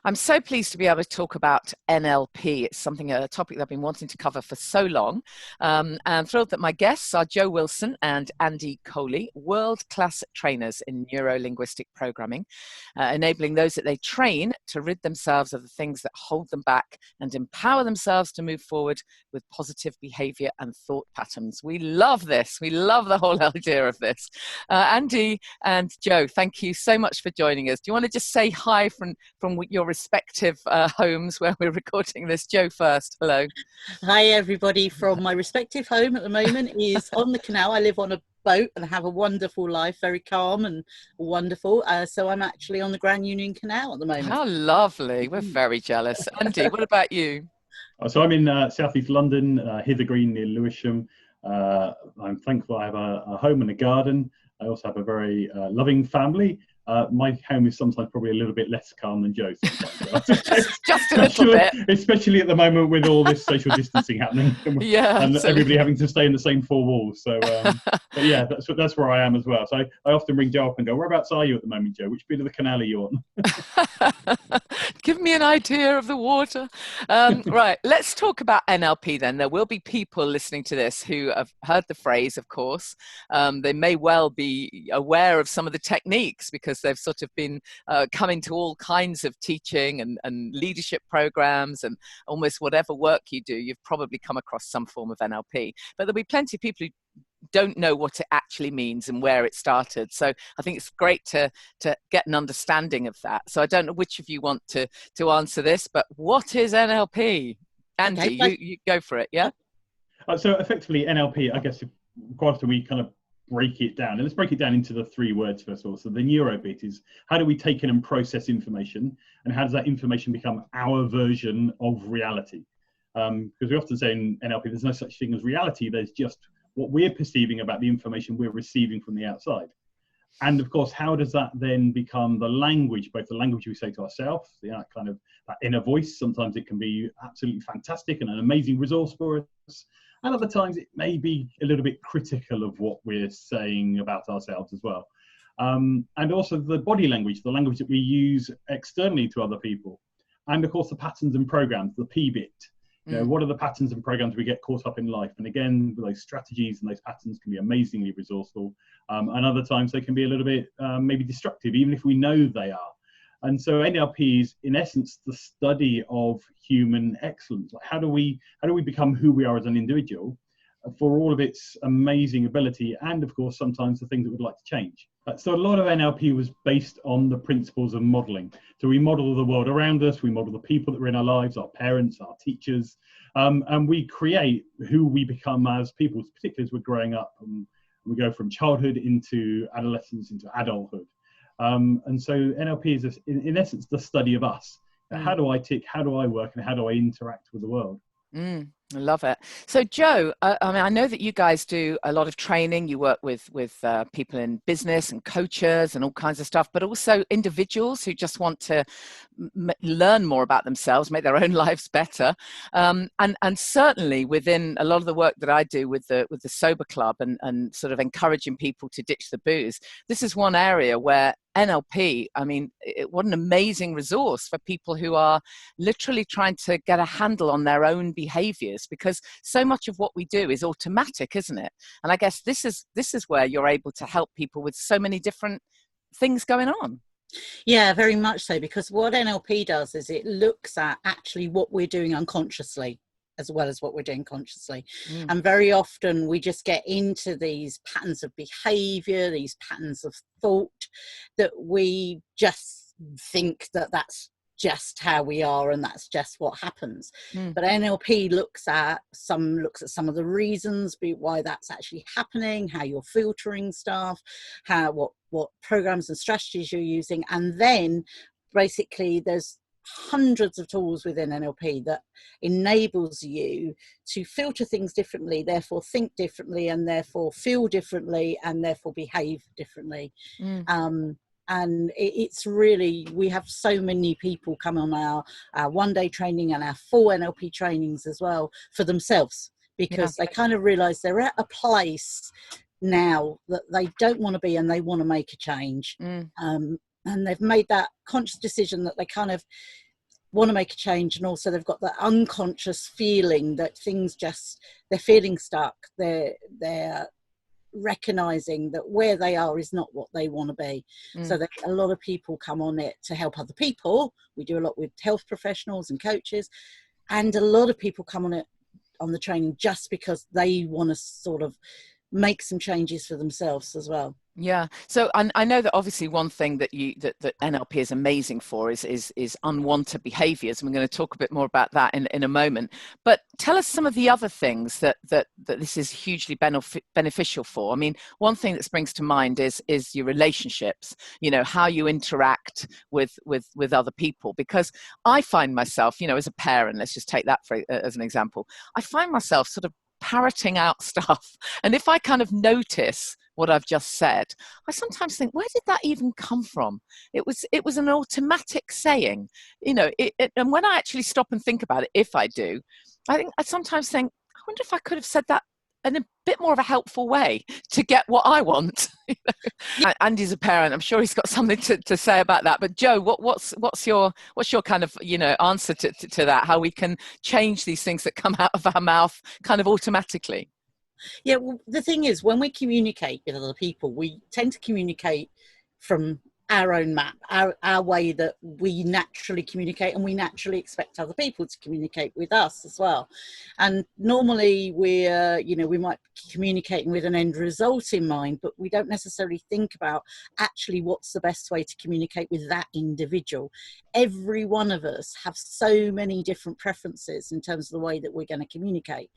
I'm so pleased to be able to talk about NLP. It's a topic that I've been wanting to cover for so long. And I'm thrilled that my guests are Joe Wilson and Andy Coley, world-class trainers in neuro-linguistic programming, enabling those that they train to rid themselves of the things that hold them back and empower themselves to move forward with positive behavior and thought patterns. We love this. We love the whole idea of this. Andy and Joe, thank you so much for joining us. Do you want to just say hi from your respective homes where we're recording this? Joe first. Hello. Hi everybody from my respective home at the moment is on the canal. I live on a boat and have a wonderful life, very calm and wonderful. So I'm actually on the Grand Union Canal at the moment. How lovely. We're very jealous. Andy, what about you? So I'm in southeast London, Hither Green near Lewisham. I'm thankful I have a home and a garden. I also have a very loving family. My home is sometimes probably a little bit less calm than Joe's. Just a little bit. Especially at the moment with all this social distancing happening. Yeah, and absolutely. everybody having to stay in the same four walls. So, but yeah, that's where I am as well. So I often ring Joe up and go, whereabouts are you at the moment, Joe? Which bit of the canal are you on? Give me an idea of the water. Right, let's talk about NLP then. There will be people listening to this who have heard the phrase, of course. They may well be aware of some of the techniques because they've sort of been coming to all kinds of teaching and leadership programs, and almost whatever work you do, you've probably come across some form of NLP. But there'll be plenty of people who don't know what it actually means and where it started. So I think it's great to get an understanding of that. So I don't know which of you want to answer this, but what is NLP? Andy, Okay. you go for it, yeah? So effectively NLP, I guess quite often we kind of break it down. And let's break it down into the three words first of all. So the neuro bit is how do we take in and process information, and how does that information become our version of reality? Because we often say in NLP there's no such thing as reality, there's just what we're perceiving about the information we're receiving from the outside. And of course, how does that then become the language, both the language we say to ourselves, that kind of that inner voice? Sometimes it can be absolutely fantastic and an amazing resource for us. And other times it may be a little bit critical of what we're saying about ourselves as well. And also the body language, the language that we use externally to other people. And of course, the patterns and programs, the P bit. You know, what are the patterns and programs we get caught up in life? And again, those strategies and those patterns can be amazingly resourceful. And other times they can be a little bit maybe destructive, even if we know they are. And so NLP is, in essence, the study of human excellence. Like how do we become who we are as an individual for all of its amazing ability, and of course, sometimes the things that we'd like to change. So a lot of NLP was based on the principles of modeling. So we model the world around us, we model the people that are in our lives, our parents, our teachers, and we create who we become as people, particularly as we're growing up. And we go from childhood into adolescence, into adulthood. And so NLP is, in essence, the study of us. How do I tick, how do I work, and how do I interact with the world? I love it. So Joe, I know that you guys do a lot of training. You work with people in business and coaches and all kinds of stuff, but also individuals who just want to learn more about themselves, make their own lives better. And certainly within a lot of the work that I do with the Sober Club and sort of encouraging people to ditch the booze, this is one area where NLP, what an amazing resource for people who are literally trying to get a handle on their own behaviors, because so much of what we do is automatic, isn't it? And I guess this is where you're able to help people with so many different things going on. Yeah, very much so, because what NLP does is it looks at actually what we're doing unconsciously as well as what we're doing consciously. And very often we just get into these patterns of behavior, these patterns of thought, that we just think that that's just how we are and that's just what happens. But NLP looks at some of the reasons why that's actually happening, how you're filtering stuff, what programs and strategies you're using, and then basically there's hundreds of tools within NLP that enables you to filter things differently, therefore think differently, and therefore feel differently, and therefore behave differently. And it's really, we have so many people come on our one-day training and our full NLP trainings as well for themselves, because they kind of realize they're at a place now that they don't want to be and they want to make a change. And they've made that conscious decision that they kind of want to make a change, and also they've got that unconscious feeling that things they're feeling stuck. They're recognizing that where they are is not what they want to be. So that a lot of people come on it to help other people. We do a lot with health professionals and coaches, and a lot of people come on the training just because they want to sort of make some changes for themselves as well. Yeah. So I know that obviously one thing that that NLP is amazing for is unwanted behaviors. And we're going to talk a bit more about that in a moment. But tell us some of the other things that this is hugely beneficial for. I mean, one thing that springs to mind is your relationships, you know, how you interact with other people. Because I find myself, you know, as a parent, let's just take that as an example, I find myself sort of parroting out stuff. And if I kind of notice what I've just said, I sometimes think, where did that even come from? It was an automatic saying, you know, and when I actually stop and think about it, if I do, I sometimes think, I wonder if I could have said that in a bit more of a helpful way to get what I want. You know? Andy's a parent. I'm sure he's got something to say about that. But Joe, what's your kind of, you know, answer to that? How we can change these things that come out of our mouth kind of automatically? Yeah, well, the thing is, when we communicate with other people, we tend to communicate from our own map, our way that we naturally communicate, and we naturally expect other people to communicate with us as well. And normally we might be communicating with an end result in mind, but we don't necessarily think about actually what's the best way to communicate with that individual. Every one of us have so many different preferences in terms of the way that we're going to communicate.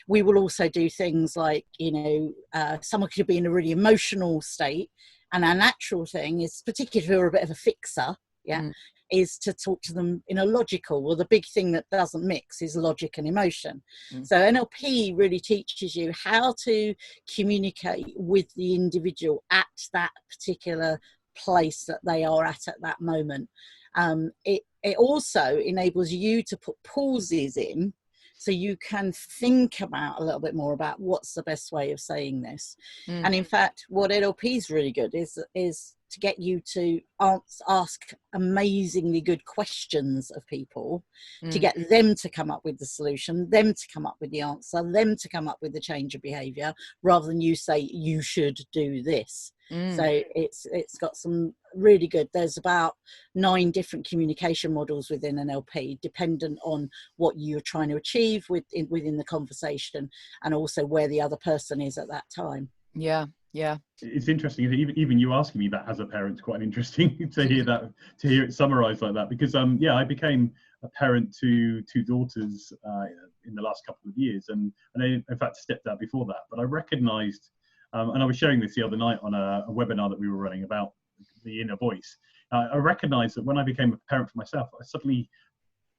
We will also do things like, you know, someone could be in a really emotional state, and our natural thing is, particularly if you're a bit of a fixer, is to talk to them in a logical. Well, the big thing that doesn't mix is logic and emotion. So NLP really teaches you how to communicate with the individual at that particular place that they are at that moment. It also enables you to put pauses in, so you can think about a little bit more about what's the best way of saying this. And in fact, what NLP is really good is to get you to ask amazingly good questions of people, to get them to come up with the solution, them to come up with the answer, them to come up with the change of behavior, rather than you say, you should do this. So it's got some really good, there's about 9 different communication models within NLP, dependent on what you're trying to achieve within the conversation, and also where the other person is at that time. Yeah. It's interesting. Even you asking me that as a parent is quite interesting to hear it summarized like that, because I became a parent to 2 daughters in the last couple of years, and I in fact stepped out before that, but I recognized, and I was sharing this the other night on a webinar that we were running about the inner voice. I recognized that when I became a parent for myself, I suddenly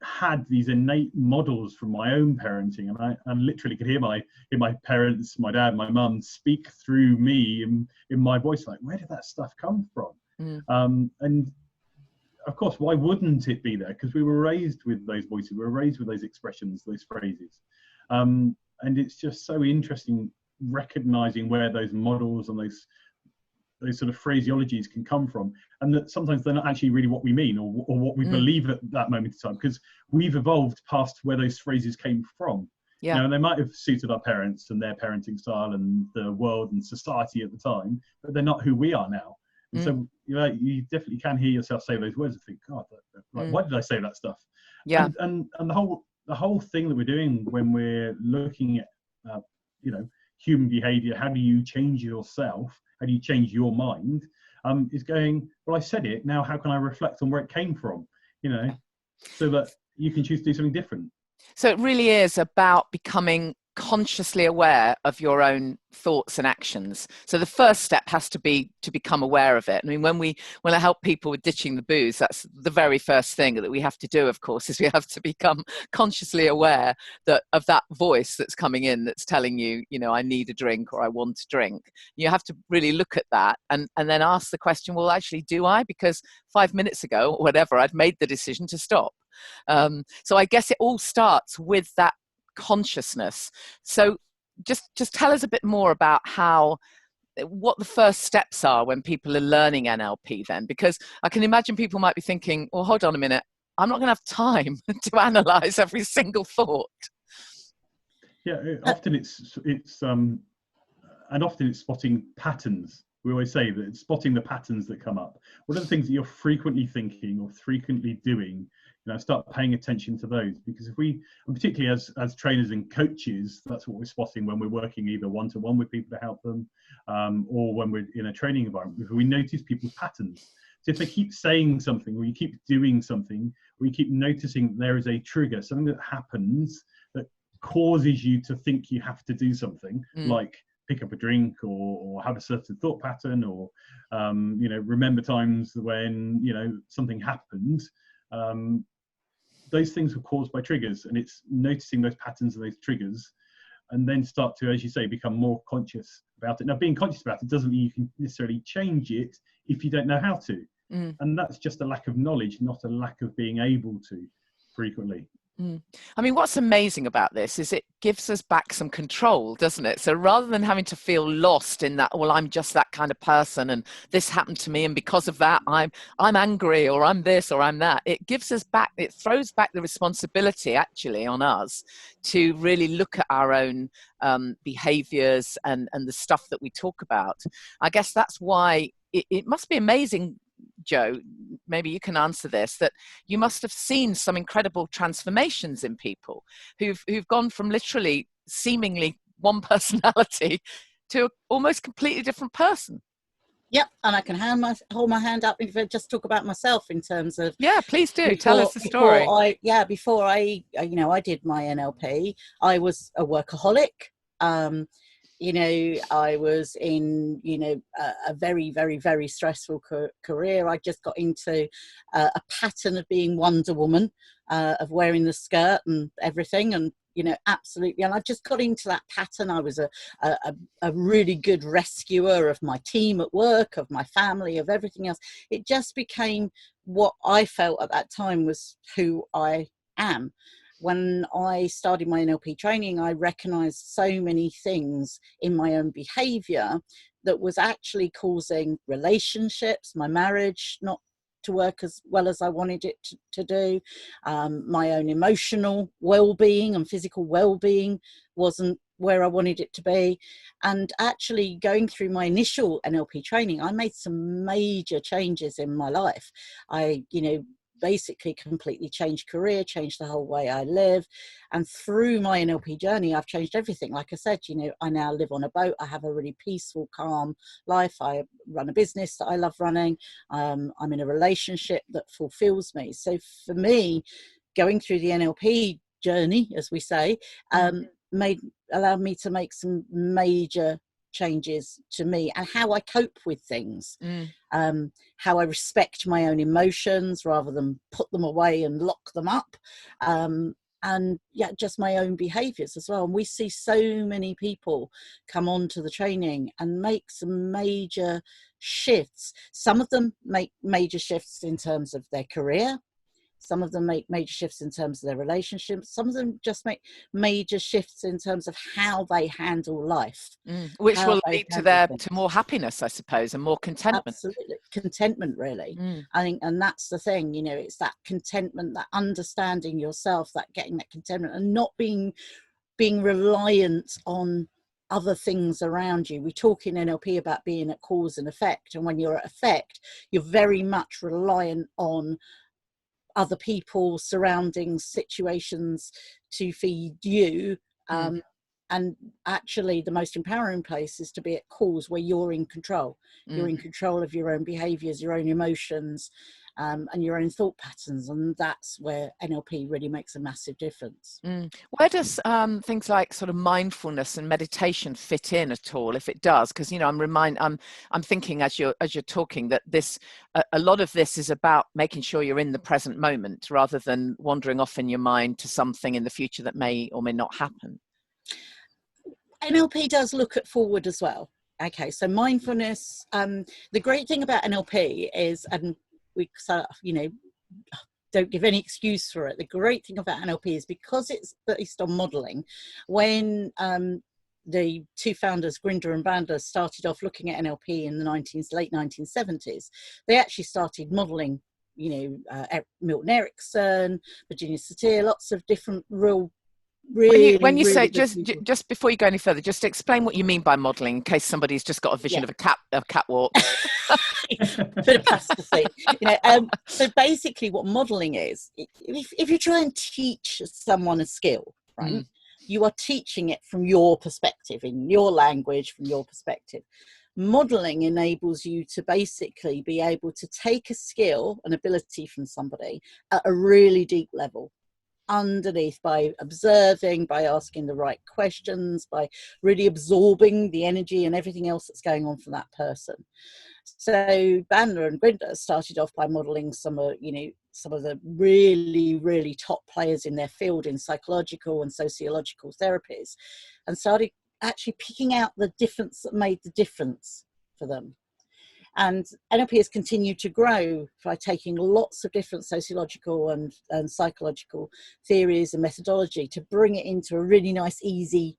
had these innate models from my own parenting, and I literally could hear my parents, my dad, my mum, speak through me in my voice, like, where did that stuff come from? And of course, why wouldn't it be there? Because we were raised with those voices, we were raised with those expressions, those phrases, and it's just so interesting recognizing where those models and those sort of phraseologies can come from, and that sometimes they're not actually really what we mean or what we believe at that moment in time, because we've evolved past where those phrases came from. You know, and they might have suited our parents and their parenting style and the world and society at the time, but they're not who we are now. And so you definitely can hear yourself say those words and think, God, why did I say that stuff? And the whole thing that we're doing when we're looking at human behavior, how do you change yourself, how do you change your mind, is going, well, I said it, now how can I reflect on where it came from, so that you can choose to do something different. So it really is about becoming consciously aware of your own thoughts and actions. So the first step has to be to become aware of it. I mean, when I help people with ditching the booze, that's the very first thing that we have to do, of course, is we have to become consciously aware of that voice that's coming in, that's telling you, I need a drink or I want a drink. You have to really look at that and then ask the question, well, actually, do I? Because 5 minutes ago or whatever, I'd made the decision to stop. So I guess it all starts with that consciousness. So just tell us a bit more about what the first steps are when people are learning NLP then, because I can imagine people might be thinking, well, hold on a minute, I'm not going to have time to analyze every single thought. Yeah, often it's spotting patterns. We always say that it's spotting the patterns that come up. What are the things that you're frequently thinking or frequently doing? Start paying attention to those, because if we, and particularly as trainers and coaches, that's what we're spotting when we're working either one-to-one with people to help them, or when we're in a training environment. If we notice people's patterns, so if they keep saying something, or you keep doing something, or you keep noticing that there is a trigger, something that happens that causes you to think you have to do something, like pick up a drink or have a certain thought pattern, or remember times when something happened. Those things were caused by triggers, and it's noticing those patterns and those triggers, and then start to, as you say, become more conscious about it. Now, being conscious about it doesn't mean you can necessarily change it if you don't know how to. And that's just a lack of knowledge, not a lack of being able to frequently. I mean, what's amazing about this is it gives us back some control, doesn't it? So rather than having to feel lost in that, well, I'm just that kind of person and this happened to me, and because of that I'm angry, or I'm this, or I'm that, it gives us back, it throws back the responsibility actually on us to really look at our own behaviors and the stuff that we talk about. I guess that's why it must be amazing, Joe, maybe you can answer this, that you must have seen some incredible transformations in people who've gone from literally seemingly one personality to almost completely different person. Yep, and I can hold my hand up if I just talk about myself in terms of... Yeah, please do. Tell us the story. Before I did my NLP, I was a workaholic. I was in, a very, very, very stressful career. I just got into a pattern of being Wonder Woman, of wearing the skirt and everything. And, absolutely. And I just got into that pattern. I was a really good rescuer of my team at work, of my family, of everything else. It just became what I felt at that time was who I am. When I started my NLP training, I recognized so many things in my own behavior that was actually causing relationships, my marriage not to work as well as I wanted it to do. My own emotional well-being and physical well-being wasn't where I wanted it to be. And actually going through my initial NLP training, I made some major changes in my life. I, basically completely changed career, changed the whole way I live. And through my NLP journey, I've changed everything. Like I said, I now live on a boat. I have a really peaceful, calm life. I run a business that I love running. I'm in a relationship that fulfills me. So for me, going through the NLP journey, as we say, allowed me to make some major changes to me and how I cope with things, how I respect my own emotions rather than put them away and lock them up, and just my own behaviors as well. And we see so many people come on to the training and make some major shifts. Some of them make major shifts in terms of their career. Some of them make major shifts in terms of their relationships. Some of them just make major shifts in terms of how they handle life. Which will lead to more happiness, I suppose, and more contentment. Absolutely. Contentment, really. I think, and that's the thing, it's that contentment, that understanding yourself, that getting that contentment and not being reliant on other things around you. We talk in NLP about being at cause and effect. And when you're at effect, you're very much reliant on other people, surroundings, situations to feed you. And actually the most empowering place is to be at cause, where you're in control. You're in control of your own behaviors, your own emotions, and your own thought patterns. And that's where NLP really makes a massive difference. Where does things like sort of mindfulness and meditation fit in at all, if it does? Because I'm thinking as you're talking that this a lot of this is about making sure you're in the present moment rather than wandering off in your mind to something in the future that may or may not happen. NLP does look at forward as well. Okay, so mindfulness, the great thing about NLP is, and we don't give any excuse for it, the great thing about NLP is because it's based on modeling. When the two founders, Grinder and Bandler, started off looking at NLP in the late 1970s, they actually started modeling Milton Erickson, Virginia Satir, lots of different really, when you say, good just before you go any further, just explain what you mean by modelling, in case somebody's just got a vision of a catwalk. Bit of plasticity. So basically what modelling is, if you try and teach someone a skill, right, you are teaching it from your perspective, in your language, from your perspective. Modelling enables you to basically be able to take a skill, an ability from somebody at a really deep level, underneath, by observing, by asking the right questions, by really absorbing the energy and everything else that's going on for that person. So Bandler and Grinder started off by modeling some of the really, really top players in their field in psychological and sociological therapies, and started actually picking out the difference that made the difference for them. And NLP has continued to grow by taking lots of different sociological and psychological theories and methodology to bring it into a really nice, easy,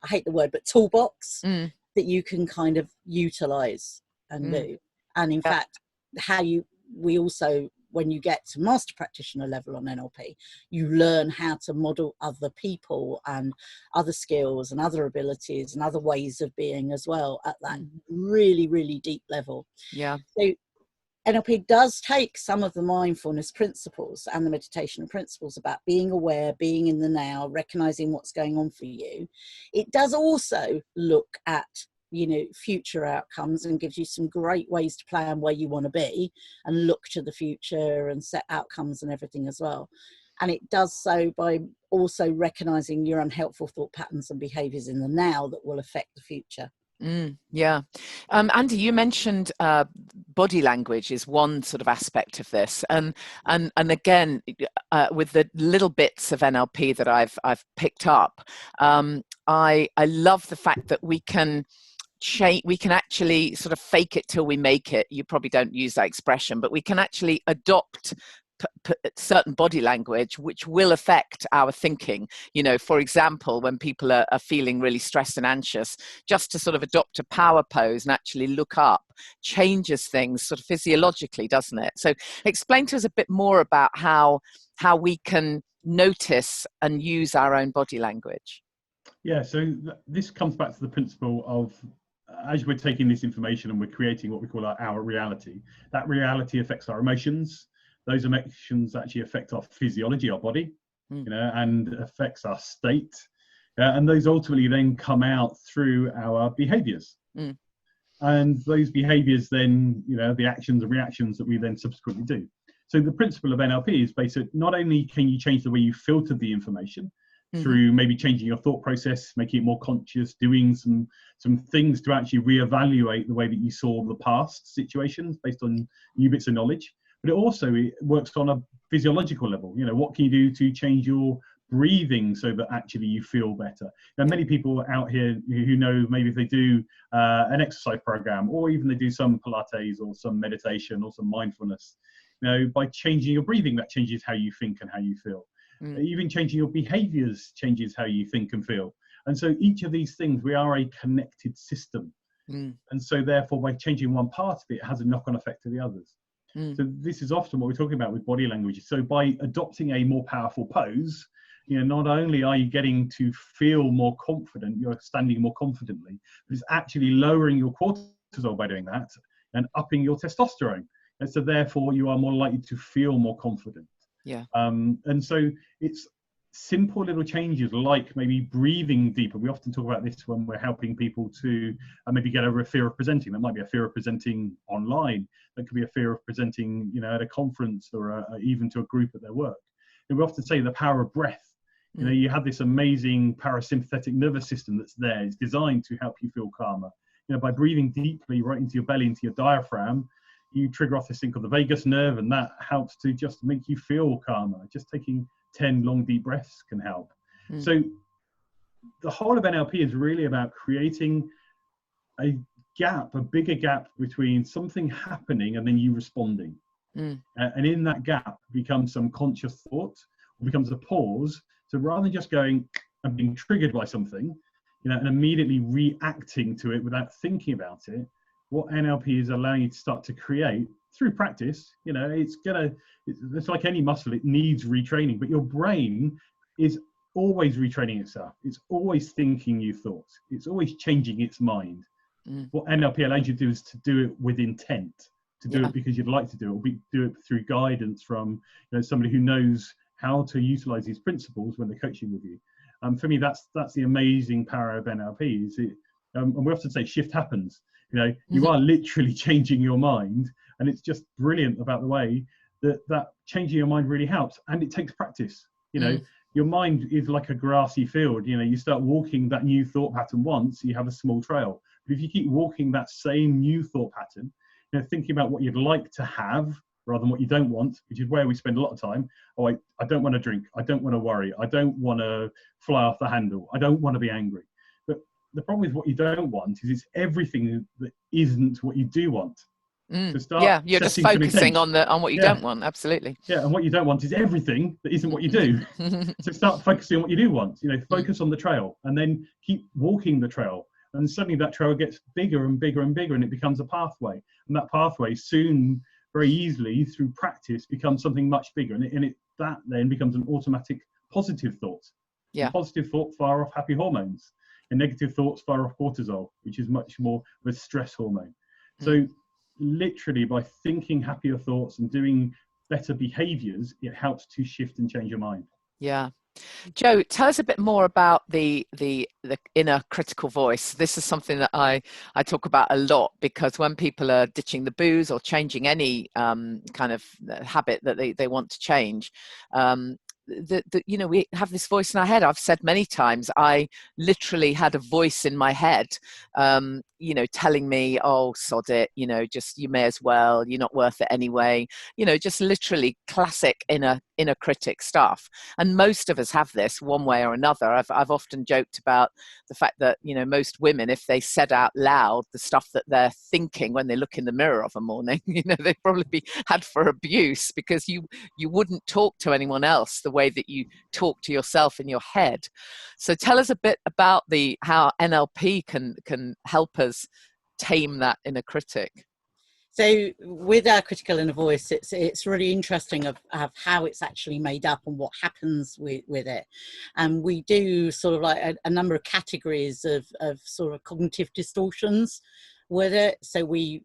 I hate the word, but toolbox that you can kind of utilize and do. And in fact, we also, when you get to master practitioner level on NLP, you learn how to model other people and other skills and other abilities and other ways of being as well at that really, really deep level. Yeah. So NLP does take some of the mindfulness principles and the meditation principles about being aware, being in the now, recognizing what's going on for you. It does also look at future outcomes and gives you some great ways to plan where you want to be and look to the future and set outcomes and everything as well. And it does so by also recognizing your unhelpful thought patterns and behaviors in the now that will affect the future. Yeah. Andy, you mentioned body language is one sort of aspect of this, and again, with the little bits of NLP that I've picked up, I love the fact that we can actually sort of fake it till we make it. You probably don't use that expression, but we can actually adopt certain body language which will affect our thinking. For example, when people are feeling really stressed and anxious, just to sort of adopt a power pose and actually look up changes things sort of physiologically, doesn't it? So explain to us a bit more about how we can notice and use our own body language. Yeah, so this comes back to the principle of, as we're taking this information and we're creating what we call our reality, that reality affects our emotions. Those emotions actually affect our physiology, our body, and affects our state. And those ultimately then come out through our behaviors. And those behaviors then, the actions and reactions that we then subsequently do. So the principle of NLP is basically, not only can you change the way you filter the information through maybe changing your thought process, making it more conscious, doing some things to actually reevaluate the way that you saw the past situations based on new bits of knowledge, but it works on a physiological level. What can you do to change your breathing so that actually you feel better? Now, many people out here who know, maybe if they do an exercise program, or even they do some Pilates or some meditation or some mindfulness, by changing your breathing, that changes how you think and how you feel. Even changing your behaviors changes how you think and feel. And so each of these things, we are a connected system. And so therefore, by changing one part of it, it has a knock-on effect to the others. So this is often what we're talking about with body language. So by adopting a more powerful pose, not only are you getting to feel more confident, you're standing more confidently, but it's actually lowering your cortisol by doing that and upping your testosterone. And so therefore, you are more likely to feel more confident. Yeah. And so it's simple little changes, like maybe breathing deeper. We often talk about this when we're helping people to maybe get over a fear of presenting. That might be a fear of presenting online. That could be a fear of presenting, at a conference or even to a group at their work. And we often say the power of breath. You have this amazing parasympathetic nervous system that's there. It's designed to help you feel calmer. By breathing deeply right into your belly, into your diaphragm, you trigger off this thing called the vagus nerve, and that helps to just make you feel calmer. Just taking 10 long deep breaths can help. So the whole of NLP is really about creating a bigger gap between something happening and then you responding. And in that gap becomes some conscious thought, or becomes a pause. So rather than just going and being triggered by something, and immediately reacting to it without thinking about it, what NLP is allowing you to start to create through practice, you know, it's like any muscle, it needs retraining, but your brain is always retraining itself. It's always thinking new thoughts. It's always changing its mind. What NLP allows you to do is to do it with intent, to do it because you'd like to do it, or do it through guidance from, you know, somebody who knows how to utilize these principles when they're coaching with you. For me, that's the amazing power of NLP. Is it? And we often say shift happens. You know, you are literally changing your mind, and it's just brilliant about the way that changing your mind really helps, and it takes practice. You know, your mind is like a grassy field. You know, you start walking that new thought pattern once, you have a small trail. But if you keep walking that same new thought pattern, you know, thinking about what you'd like to have rather than what you don't want, which is where we spend a lot of time. Oh, I don't want to drink. I don't want to worry. I don't want to fly off the handle. I don't want to be angry. But the problem with what you don't want is it's everything that isn't what you do want. So start you're just focusing on what you don't want. Absolutely. Yeah, and what you don't want is everything that isn't what you do. So start focusing on what you do want. You know, focus on the trail, and then keep walking the trail. And suddenly that trail gets bigger and bigger and bigger, and it becomes a pathway. And that pathway soon, very easily, through practice, becomes something much bigger. And that then becomes an automatic positive thought. Yeah. And positive thought fire off happy hormones, and negative thoughts fire off cortisol, which is much more of a stress hormone. So literally by thinking happier thoughts and doing better behaviors, it helps to shift and change your mind. Yeah. Joe, tell us a bit more about the inner critical voice. This is something that I talk about a lot, because when people are ditching the booze or changing any kind of habit that they want to change, you know, we have this voice in our head. I've said many times, I literally had a voice in my head, you know, telling me, oh, sod it, you know, just, you may as well, you're not worth it anyway, you know, just literally classic inner critic stuff. And most of us have this one way or another. I've often joked about the fact that, you know, most women, if they said out loud the stuff that they're thinking when they look in the mirror of a morning, you know, they'd probably be had for abuse, because you wouldn't talk to anyone else the way that you talk to yourself in your head. So tell us a bit about how NLP can help us tame that inner critic. So with our critical inner voice, it's really interesting of how it's actually made up and what happens with it. And we do sort of like a number of categories of sort of cognitive distortions with it. So we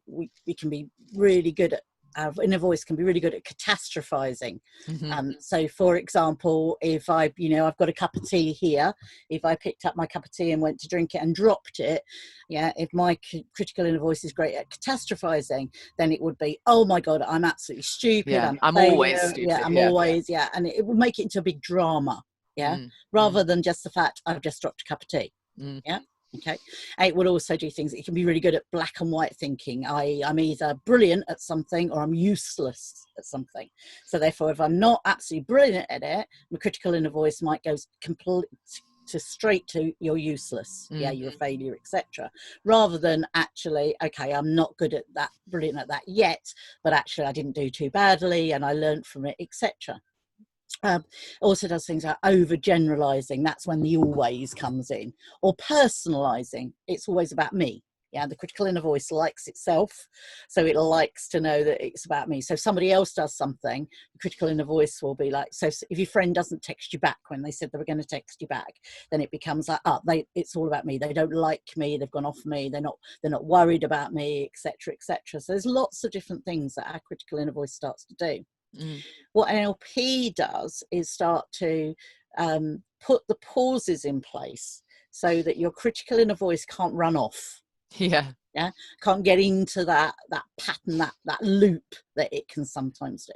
can be really good at, our inner voice can be really good at catastrophizing. So for example, if I've got a cup of tea here, if I picked up my cup of tea and went to drink it and dropped it, if my critical inner voice is great at catastrophizing, then it would be, oh my God, I'm absolutely stupid. I'm always stupid. And it would make it into a big drama. Rather than just the fact I've just dropped a cup of tea. Okay. It will also do things. It can be really good at black and white thinking. I'm either brilliant at something or I'm useless at something. So therefore, if I'm not absolutely brilliant at it, my critical inner voice might go straight to you're useless. You're a failure, etc. Rather than actually, okay, I'm not good at that, brilliant at that yet, but actually I didn't do too badly and I learned from it, etc. Also does things like overgeneralizing. That's when the always comes in. Or personalizing. It's always about me. The critical inner voice likes itself, so it likes to know that it's about me. So if somebody else does something, the critical inner voice will be like, so if your friend doesn't text you back when they said they were going to text you back, then it becomes like, it's all about me. They don't like me. They've gone off me. They're not worried about me, etc., etc. So there's lots of different things that our critical inner voice starts to do. What NLP does is start to put the pauses in place so that your critical inner voice can't run off. Can't get into that pattern, that loop that it can sometimes do.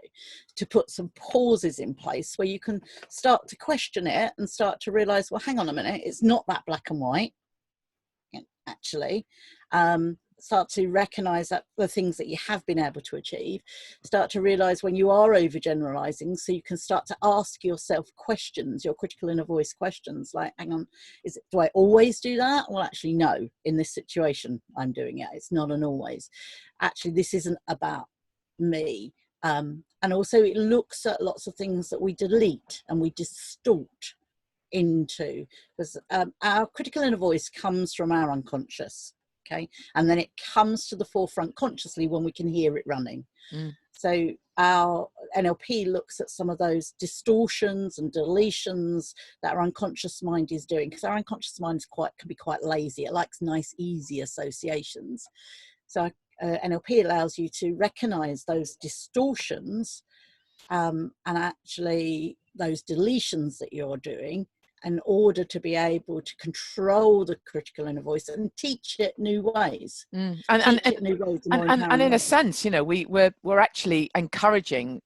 To put some pauses in place where you can start to question it and start to realize, well, hang on a minute, it's not that black and white, actually. Start to recognize that the things that you have been able to achieve, start to realize when you are overgeneralizing, so you can start to ask yourself questions, your critical inner voice questions, like, hang on, do I always do that? Well, actually, no, in this situation, I'm doing it. It's not an always. Actually, this isn't about me. And also it looks at lots of things that we delete and we distort into, because our critical inner voice comes from our unconscious. Okay, and then it comes to the forefront consciously when we can hear it running. So our NLP looks at some of those distortions and deletions that our unconscious mind is doing, because our unconscious mind is can be quite lazy. It likes nice, easy associations. So NLP allows you to recognize those distortions and actually those deletions that you're doing, in order to be able to control the critical inner voice and teach it new ways. And in a sense, you know, we're actually encouraging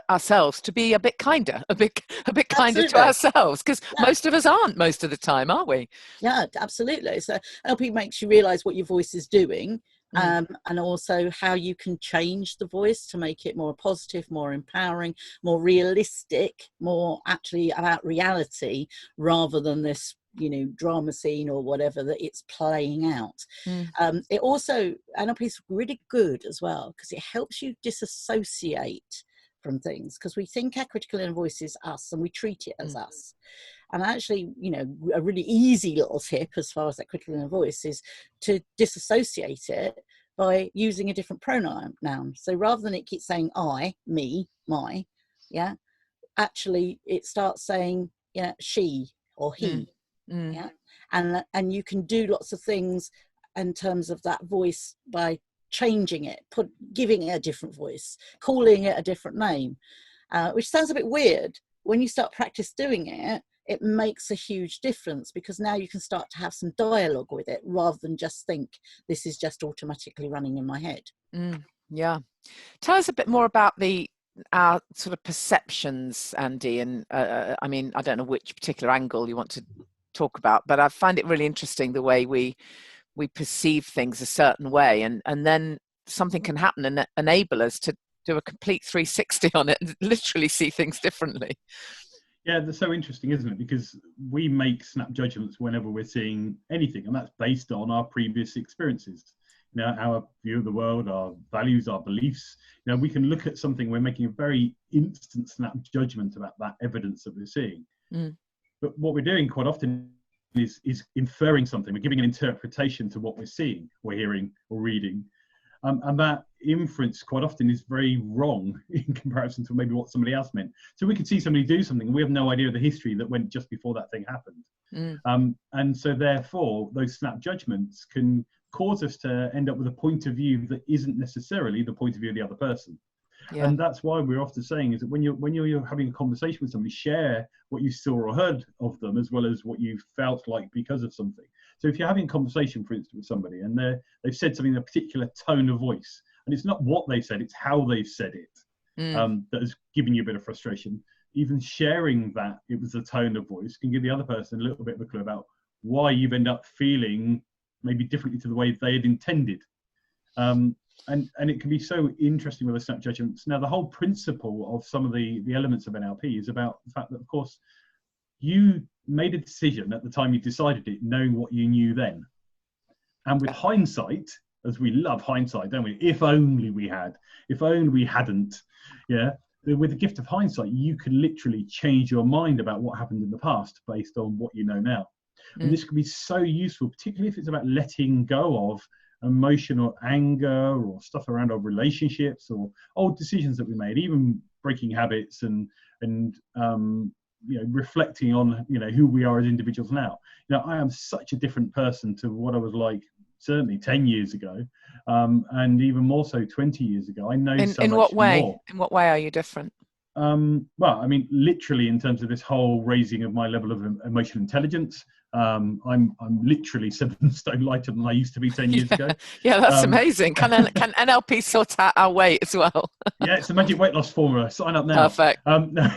ourselves to be a bit kinder, a bit kinder to ourselves, because most of us aren't most of the time, are we? Yeah, absolutely. So NLP makes you realize what your voice is doing, and also how you can change the voice to make it more positive, more empowering, more realistic, more actually about reality, rather than this, you know, drama scene or whatever that it's playing out. It also, NLP is really good as well, because it helps you disassociate from things, because we think our critical inner voice is us and we treat it as us. And actually, you know, a really easy little tip as far as that critical inner voice is to disassociate it by using a different pronoun. So rather than it keep saying I, me, my, yeah, actually it starts saying, yeah, she or he. Yeah, and you can do lots of things in terms of that voice by changing it, giving it a different voice, calling it a different name, which sounds a bit weird. When you start practice doing it, it makes a huge difference, because now you can start to have some dialogue with it, rather than just think this is just automatically running in my head. Yeah. Tell us a bit more about our sort of perceptions, Andy, and I mean, I don't know which particular angle you want to talk about, but I find it really interesting the way we perceive things a certain way, and then something can happen and enable us to do a complete 360 on it and literally see things differently. Yeah, that's so interesting, isn't it? Because we make snap judgments whenever we're seeing anything, and that's based on our previous experiences. You know, our view of the world, our values, our beliefs. You know, we can look at something, we're making a very instant snap judgment about that evidence that we're seeing. But what we're doing quite often is inferring something. We're giving an interpretation to what we're seeing, or hearing, or reading. And that inference quite often is very wrong in comparison to maybe what somebody else meant. So we could see somebody do something, and we have no idea of the history that went just before that thing happened. And so therefore, those snap judgments can cause us to end up with a point of view that isn't necessarily the point of view of the other person. Yeah. And that's why we're often saying is that when you're having a conversation with somebody, share what you saw or heard of them, as well as what you felt like because of something. So if you're having a conversation, for instance, with somebody, and they've said something in a particular tone of voice, and it's not what they said, it's how they've said it, that has given you a bit of frustration. Even sharing that it was the tone of voice can give the other person a little bit of a clue about why you've ended up feeling maybe differently to the way they had intended. And it can be so interesting with the snap judgments. Now, the whole principle of some of the elements of NLP is about the fact that, of course, you made a decision at the time you decided it, knowing what you knew then. And with hindsight, as we love hindsight, don't we? If only we had, if only we hadn't, yeah. With the gift of hindsight, you can literally change your mind about what happened in the past based on what you know now. And this can be so useful, particularly if it's about letting go of emotional anger or stuff around our relationships or old decisions that we made, even breaking habits and you know, reflecting on, you know, who we are as individuals now. You know, I am such a different person to what I was like certainly 10 years ago, and even more so 20 years ago. I know in what way more. In what way are you different? Well, I mean, literally in terms of this whole raising of my level of emotional intelligence, I'm literally 7 stone lighter than I used to be 10 years ago. Yeah, that's amazing. Can NLP sort out our weight as well? Yeah, it's a magic weight loss formula. Sign up now. Perfect. No,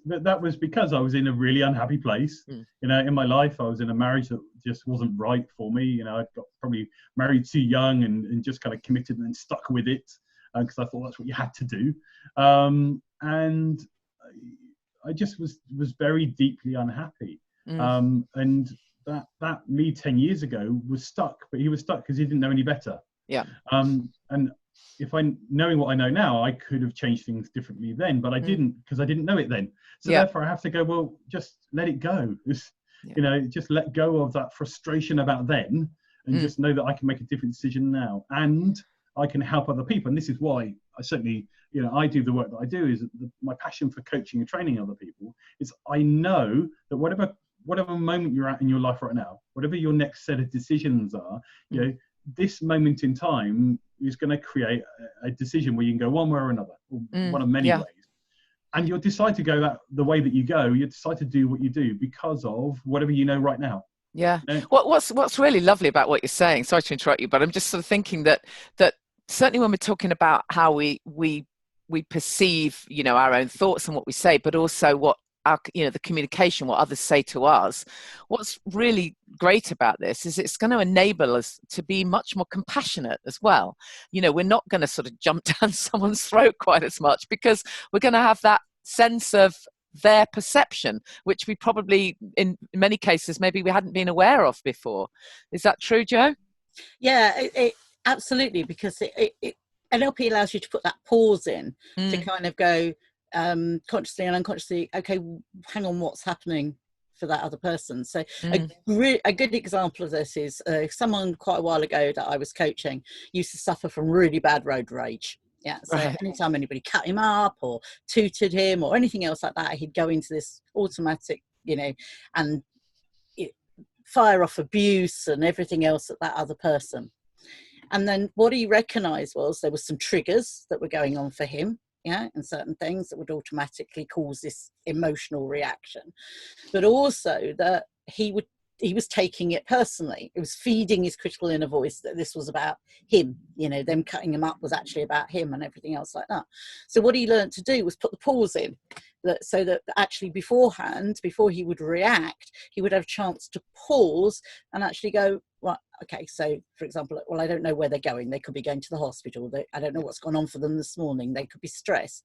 that was because I was in a really unhappy place. You know, in my life, I was in a marriage that just wasn't right for me. You know, I got probably married too young and just kind of committed and then stuck with it because I thought that's what you had to do. And I just was very deeply unhappy. And that me 10 years ago was stuck, but he was stuck because he didn't know any better. Yeah. And if knowing what I know now, I could have changed things differently then, but I didn't, because I didn't know it then. So therefore I have to go, well, just let it go. You know, just let go of that frustration about then, and just know that I can make a different decision now, and I can help other people. And this is why I certainly, you know, I do the work that I do. Is my passion for coaching and training other people is I know that whatever moment you're at in your life right now, whatever your next set of decisions are, you know, this moment in time is going to create a decision where you can go one way or another, or one of many ways. And you'll decide to go the way that you go. You decide to do what you do because of whatever you know right now. Yeah. You know? What's really lovely about what you're saying, sorry to interrupt you, but I'm just sort of thinking that certainly when we're talking about how we perceive, you know, our own thoughts and what we say, but also what our, you know, the communication, what others say to us, what's really great about this is it's going to enable us to be much more compassionate as well. You know, we're not going to sort of jump down someone's throat quite as much, because we're going to have that sense of their perception, which we probably in many cases maybe we hadn't been aware of before. Is that true, Jo? Yeah, it absolutely, because it NLP allows you to put that pause in to kind of go consciously and unconsciously, okay, hang on, what's happening for that other person? So a good example of this is someone quite a while ago that I was coaching used to suffer from really bad road rage. Yeah, so anytime anybody cut him up or tooted him or anything else like that, he'd go into this automatic, you know, and fire off abuse and everything else at that other person. And then what he recognized was there were some triggers that were going on for him, yeah, and certain things that would automatically cause this emotional reaction, but also that he was taking it personally. It was feeding his critical inner voice that this was about him, you know, them cutting him up was actually about him and everything else like that. So what he learned to do was put the pause in, so that actually beforehand, before he would react, he would have a chance to pause and actually go, right, okay, so for example, well, I don't know where they're going. They could be going to the hospital. I don't know what's gone on for them this morning. They could be stressed.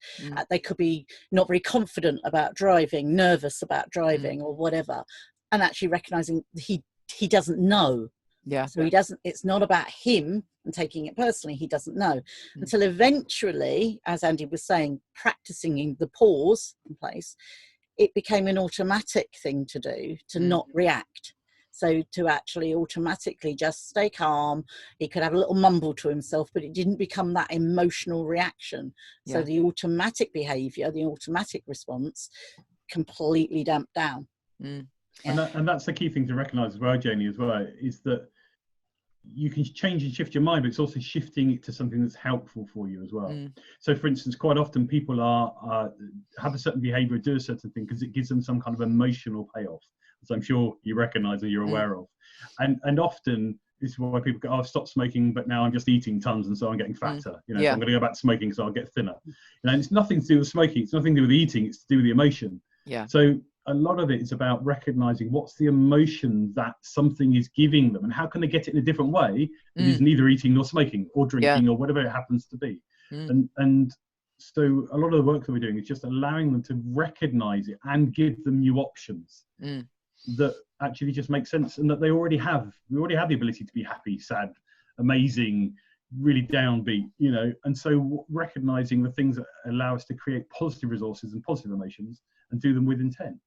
They could be not very confident about driving, nervous about driving or whatever. And actually recognizing he doesn't know. Yeah. So it's not about him and taking it personally. He doesn't know until eventually, as Andy was saying, practicing the pause in place, it became an automatic thing to do, to not react. So to actually automatically just stay calm. He could have a little mumble to himself, but it didn't become that emotional reaction. So the automatic behavior, the automatic response completely damped down. Yeah. And that's the key thing to recognize as well, Janey, as well, is that you can change and shift your mind, but it's also shifting it to something that's helpful for you as well. So for instance, quite often people have a certain behavior, do a certain thing because it gives them some kind of emotional payoff, as I'm sure you recognize or you're aware of. And often this is why people go, oh, I've stopped smoking, but now I'm just eating tons and so I'm getting fatter. You know, so I'm going to go back to smoking so I'll get thinner. You know, and it's nothing to do with smoking, it's nothing to do with eating, it's to do with the emotion. Yeah. So a lot of it is about recognizing what's the emotion that something is giving them and how can they get it in a different way that is neither eating nor smoking or drinking or whatever it happens to be. And so a lot of the work that we're doing is just allowing them to recognize it and give them new options that actually just make sense and that we already have the ability to be happy, sad, amazing, really downbeat, you know. And so recognizing the things that allow us to create positive resources and positive emotions and do them with intent.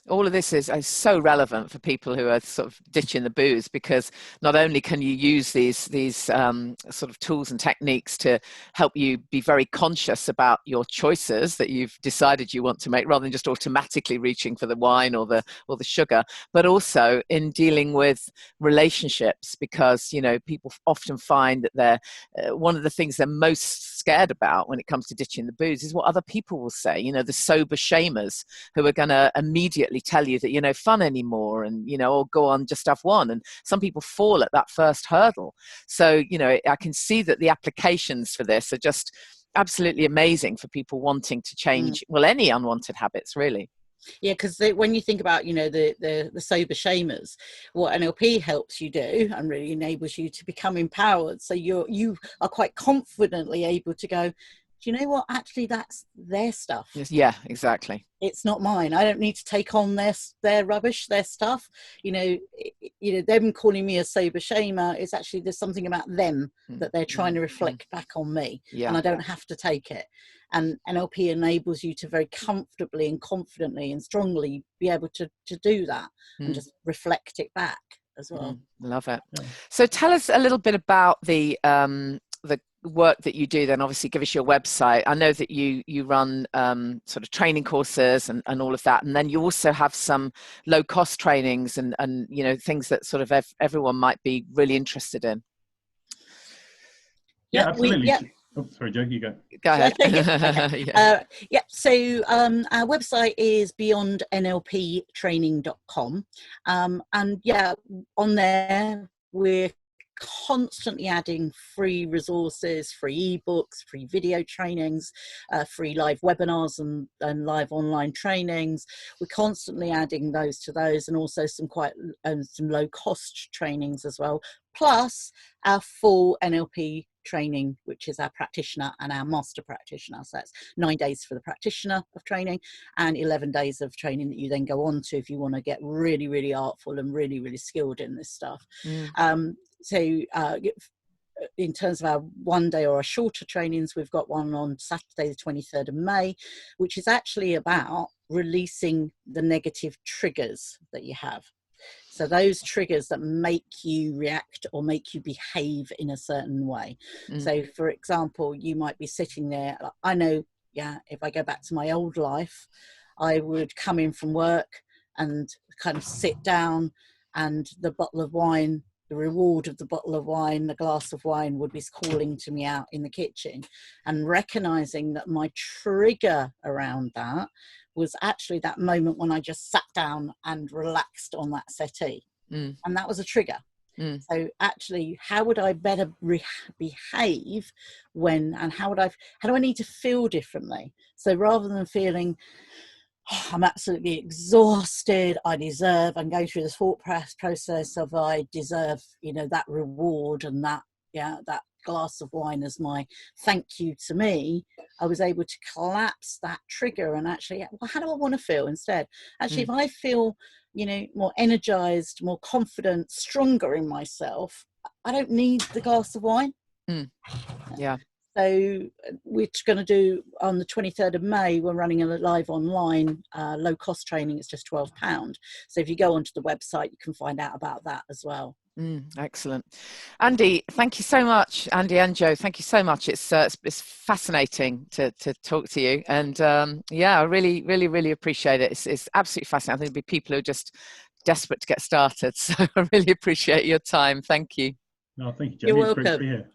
All of this is so relevant for people who are sort of ditching the booze, because not only can you use these sort of tools and techniques to help you be very conscious about your choices that you've decided you want to make, rather than just automatically reaching for the wine or the sugar, but also in dealing with relationships, because, you know, people often find that they're one of the things they're most scared about when it comes to ditching the booze is what other people will say. You know, the sober shamers who are going to immediately tell you that you're no fun anymore, and, you know, or go on, just have one. And some people fall at that first hurdle. So, you know, I can see that the applications for this are just absolutely amazing for people wanting to change, well, any unwanted habits, really. Yeah, because when you think about, you know, the sober shamers, what NLP helps you do and really enables you to become empowered. So you are quite confidently able to go, do you know what? Actually, that's their stuff. Yeah, exactly. It's not mine. I don't need to take on their rubbish, their stuff. Them calling me a sober shamer is actually, there's something about them that they're trying to reflect back on me, and I don't have to take it. And NLP enables you to very comfortably and confidently and strongly be able to do that and just reflect it back as well. Love it. Yeah. So tell us a little bit about the work that you do then. Obviously give us your website. I know that you run sort of training courses and all of that, and then you also have some low cost trainings and things that sort of everyone might be really interested in. Yeah, absolutely. Oh, sorry, Joe, you go. Go ahead. So our website is beyondnlptraining.com. And on there we're constantly adding free resources, free ebooks, free video trainings, free live webinars and live online trainings. We're constantly adding those to those, and also some some low cost trainings as well, plus our full NLP training, which is our practitioner and our master practitioner. So that's 9 days for the practitioner of training and 11 days of training that you then go on to if you want to get really, really artful and really, really skilled in this stuff. So in terms of our 1 day or our shorter trainings, we've got one on Saturday the 23rd of May, which is actually about releasing the negative triggers that you have. So those triggers that make you react or make you behave in a certain way. So for example, you might be sitting there. I know, if I go back to my old life, I would come in from work and kind of sit down, and the bottle of wine, the reward of the bottle of wine, the glass of wine would be calling to me out in the kitchen, and recognizing that my trigger around that was actually that moment when I just sat down and relaxed on that settee. And that was a trigger. So actually, how would I better behave when, and how do I need to feel differently? So rather than feeling, I'm absolutely exhausted, I deserve, I'm going through this thought process of I deserve, that reward and that glass of wine as my thank you to me, I was able to collapse that trigger and actually, well, how do I want to feel instead? Actually, if I feel, more energized, more confident, stronger in myself, I don't need the glass of wine. Yeah. So we're going to do on the 23rd of May, we're running a live online low cost training. It's just £12. So if you go onto the website, you can find out about that as well. Excellent. Andy, thank you so much. Andy and Joe, thank you so much. It's fascinating to talk to you. And I really, really, really appreciate it. It's absolutely fascinating. I think there'll be people who are just desperate to get started. So I really appreciate your time. Thank you. No, thank you, Janey. You're It's welcome. great to be here.